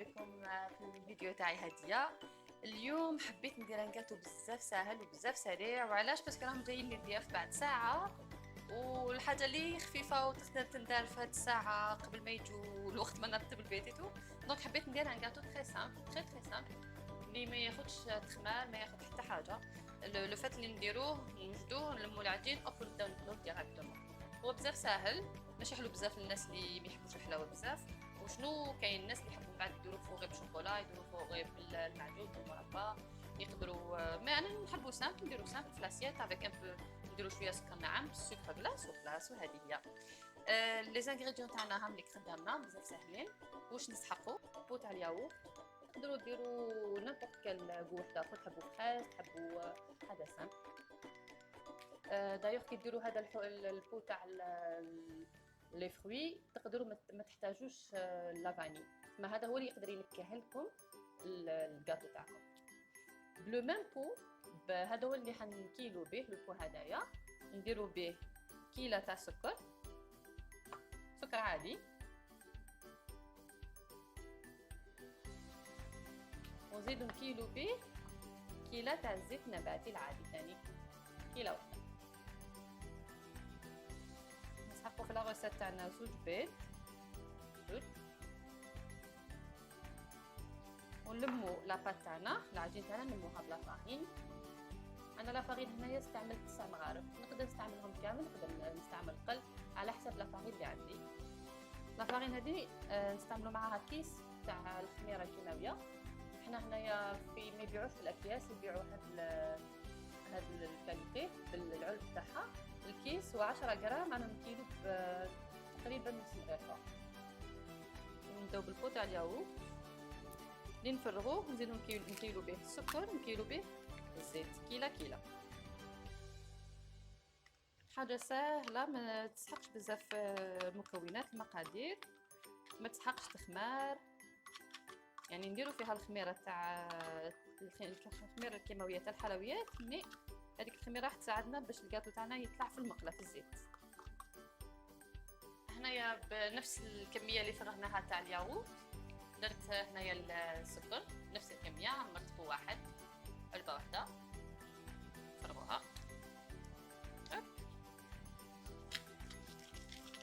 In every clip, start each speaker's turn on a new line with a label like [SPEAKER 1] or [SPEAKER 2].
[SPEAKER 1] بكم في الفيديو تاعي هدية. اليوم حبيت ندير كاتو بزاف ساهل وبزاف سريع، وعلاش؟ باسكو راهم جايين لي ضياف بعد ساعة، والحاجة اللي خفيفة وتقدر تندار في هاد الساعة قبل ما يجوا الوقت ما نرتب البيتيتو. دونك حبيت ندير كاتو تري سامبل تري سامبل اللي ما ياخدش تخمار، ما ياخد حتى حاجة. لو فات اللي نديروه نوجدوه نلمو العجين اوبر نبداو نديروه ديراكتومون. هو بزاف ساهل، ماشي حلو بزاف للناس اللي ما يحبوش الحلاوة بزاف. وشنو كاين الناس اللي يحبوا بعد يديروا فوقيه بالشوكولا، يديروا فوقيه بالمعجون بالمربى، يقدروا. ما انا نحبوا سامبل، نديروا سامبل في لاسيات افيك ان بو، نديروا شويه سكر ناعم، السكر كلاص وكلاص، وهذه هي. لي زانغريديون تاعنا هام اللي خدامنا بزاف ساهلين. واش نسحقوا؟ بو تاع الياغورت، تقدروا ديروا نيمبورط كال غوح داخل، تحبوا فريز تحبوا هذا سامبل. دايوغ كي ديروا هذا البو تاع لي فروي تقدروا ما تحتاجوش لافاني، ما هذا هو اللي يقدر ينكه لكم الكاطو تاعكم. بلو ميم بو، هذا هو اللي حنكيلو به البو هذايا، نديروا به كيلة تاع سكر عادي، ونزيدو نكيلو به كيلة تاع الزيت النباتي العادي ثاني، كيلة واحدة. نسحقو في لاغوسيت تاعنا زوج بيض، ونلمو لاباط تاعنا العجين تاعنا نلموها بلا فارين. انا لا فارين هنايا استعملت 9 مغارف، نقدر نستعملهم كامل، نقدر نستعمل قل على حسب لا فارين اللي عندي. لا فارين هذه نستعملوا معاها كيس تاع الخميره الكيماويه. احنا هنايا في ما يبيعوش في الاكياس، يبيعوا هاد الكاليتي بالعلب تاعها. الكيس هو 10 غرام، انا نكيلو تقريبا نص مغرفه. نبداو بالبو تاع الياغورت اللي نفرغوه، نزيدو نكيلو به السكر، نكيلو به الزيت، كيلة. حاجه ساهله، ما تسحقش بزاف مكونات، المقادير ما تسحقش تخمار، يعني نديرو فيها الخميره تاع الخميره الكيماويه تاع الحلويات، مي هذيك الخميره راح تساعدنا باش الكاطو تاعنا يطلع في المقله في الزيت. هنايا بنفس الكميه اللي فرغناها تاع الياغورت، درت هنايا السكر نفس الكميه، عمرت بو واحد، علبه واحده، فرغوها.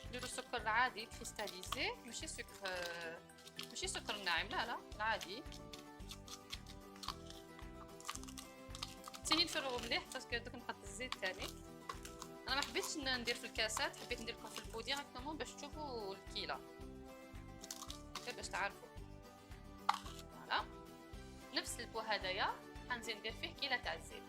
[SPEAKER 1] نديرو السكر العادي كريستاليزي، ماشي سكر ناعم، لا العادي. تاني نفرغو مليح باسكو دوك نحط الزيت تاني. انا ما حبيتش ندير في الكاسات، حبيت ندير لكم في البو ديريكتومون باش تشوفوا الكيله، باش تعرفوا. فوالا نفس البو هذايا حنزيد ندير فيه كيله تاع الزيت.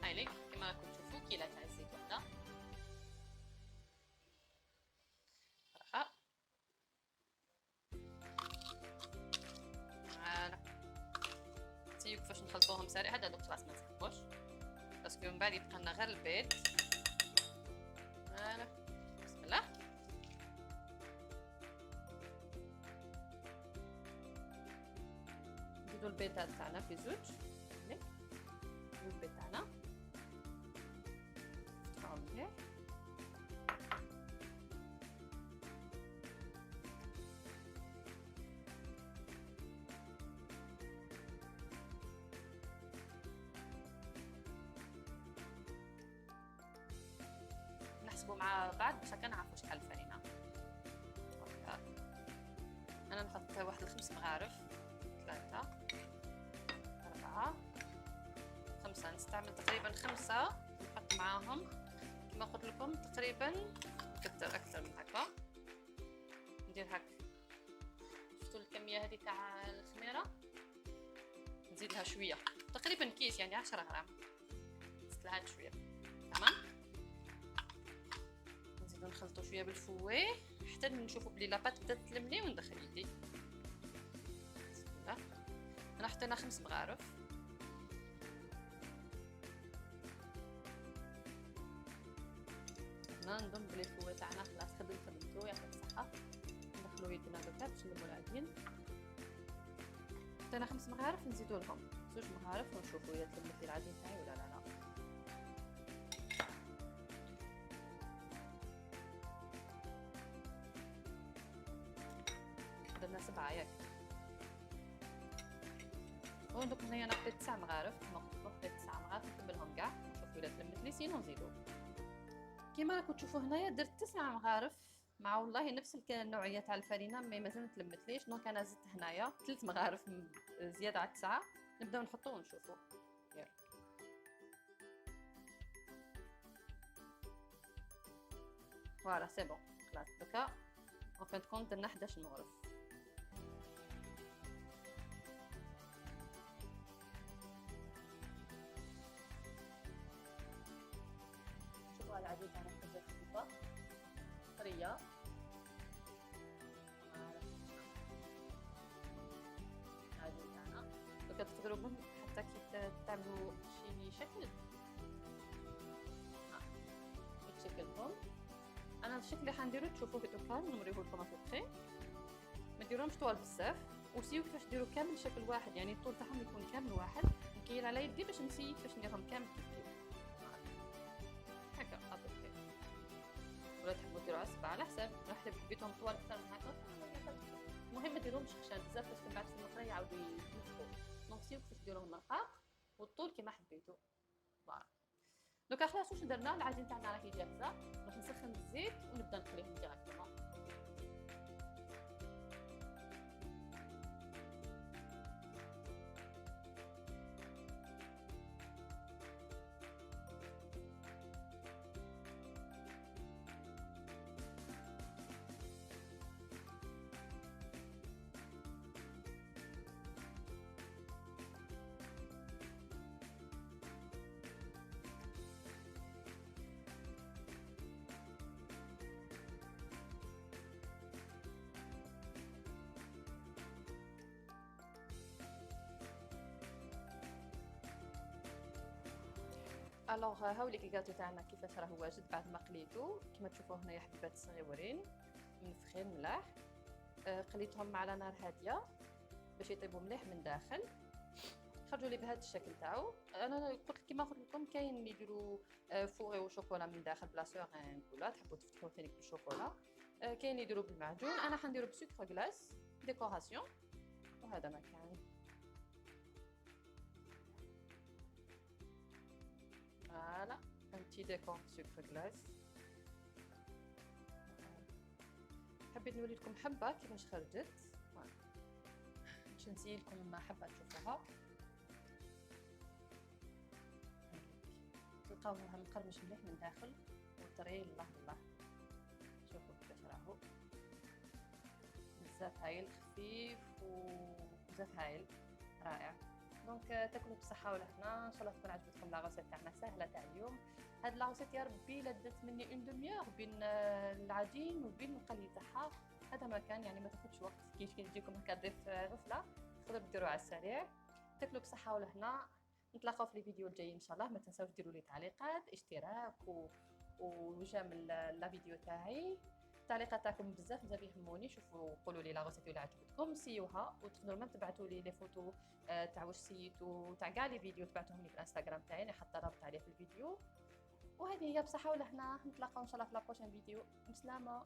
[SPEAKER 1] هايليك كما راكم تشوفوا كيله تاع الزيت وحده. صراحه فوالا تيو كيفاش نخلطوهم سريع. هذا دوك خلاص ما نسحقوش باسكو من بعد يبقى لنا غير البيض. فوالا بسم الله. نزيدو البيضات تاعنا في زوج البيض تاعنا نفتحوهم مليح. نحسبوا مع بعض باش هكا نعرفوا شحال الفرينه. انا نحط واحد 5 مغارف، 3 4 5، نستعمل تقريبا 5. نحط معاهم كما قلت لكم تقريبا اكثر من هكا. ندير هكا، شفتوا الكميه هذه تاع الخميره، نزيد لها شويه تقريبا كيس، يعني 10 غرام، نزيد لها شويه. تمام. نزيدو نخلطو شويه بالفوي حتى نشوفوا بلي لاباط بدات تلملي، وندخل يدي. بسم الله. انا حطينا 5 مغارف. نظن بلي الفوي تاعنا خلاص خدمتو يعطيك الصحه. ندخلو يدنا دوكا باش نلمو العجين. حطينا 5 مغارف، نزيدو لهم 2 مغارف ونشوفوا اذا تلمت لي العجين تاعي ولا لا. بسرعه ياك. ودوك هنايا انا حطيت 9 مغارف كما قلت لكم، حطيت 9 مغارف نكملهم كاع نشوفوا الا تلمت لي سينو نزيدو. كيما راكم تشوفوا هنايا درت 9 مغارف مع والله نفس النوعيه تاع الفرينه، مي مازال ما تلمتليش. دونك انا زدت هنايا 3 مغارف زياده على 9. نبداو نحطوه ونشوفوا. يلا فوالا سي بون خلاص. دوكا اون فين كونت درنا 11 مغرف. شوفوا العجين تاعنا حاجه خفيفه طريه. العجين تاعنا دوكا تقدروا من حتى كي تعملوا شي شكل يتشكلهم. انا الشكل اللي حنديرو تشوفوه دوكا نوريه لكم ابوبخي. ما ديروهمش طوال بزاف، وسيو كيفاش ديروا كامل شكل واحد، يعني الطول تاعهم يكون كامل واحد. نكيل على يدي باش نسيي كيفاش نديرهم كامل كيف هكا ابوبخي. ولا تحبوا ديروا اصبع على حساب، راح حبيتهم طوال اكثر من هكا. المهم ما ديروهمش خشان بزاف باش من بعد في المقله يعاودوا ينفخوا. دونك سيو كيفاش ديروهم رقاق والطول كيما حبيتوا. فوالا دوكا خلاص واش درنا. العجين تاعنا راهي جاهزه، راح نسخن الزيت ونبدا نقليهم ديراكتومون. الوغ هاوليك الكاطو تاعنا كيفاش راه واجد بعد ما قليتو. كيما تشوفوا هنايا حبيبات صغيورين منفخين ملاح. قليتهم على نار هاديه باش يطيبوا مليح من داخل. خرجوا لي بهذا الشكل تاعو. انا قلت كيما قلت لكم كاين اللي يديروا فوغي وشوكولا من داخل بلا سورين ولا تحبوا تفتحوا ثاني بالشوكولا. كاين اللي يديروا بالمعجون، انا حنديرو بسكر غلاس ديكوراسيون. وهذا ما كان. فوالا un petit décor sucre glace. حبيت نوري لكم حبه كيفاش خرجت. باش نسيي لكم حبه تشوفوها. تلقاوها مقرمش مليح من داخل وطري. الله الله شوفوا كيفاش راهو بزاف هايل، خفيف وبزاف هايل رائع. دونك تاكلوا بصحه والهنا. ان شاء الله تكون عجبتكم لا غوسيت تاعنا سهله تاع اليوم. هاد لا غوسيت يا ربي لا دات مني اون دوميور بين العجين وبين القلي تاعها. هذا ما كان يعني ما تاخذش وقت كي تجيكم هكا ضيف غفله تقدروا ديروها على السريع. تاكلوا بصحه والهنا. نتلاقاو في الفيديو الجاي ان شاء الله. ما تنساوش ديروا لي تعليقات اشتراك وجام لا فيديو تاعي. التعليقات تاعكم بزاف يهموني. شوفوا قولوا لي لا غوسيت ولا عجبتكم سيوها، وتقدروا ما تبعثوا لي فوتو تاع واش سيتو تاع كاع لي فيديو تبعتوهم لي في الانستغرام تاعي، انا حاطه رابط عليه في الفيديو. وهذه هي بصحه ولا هنا. نتلاقاو ان شاء الله في لا بروشين فيديو. بسلامه.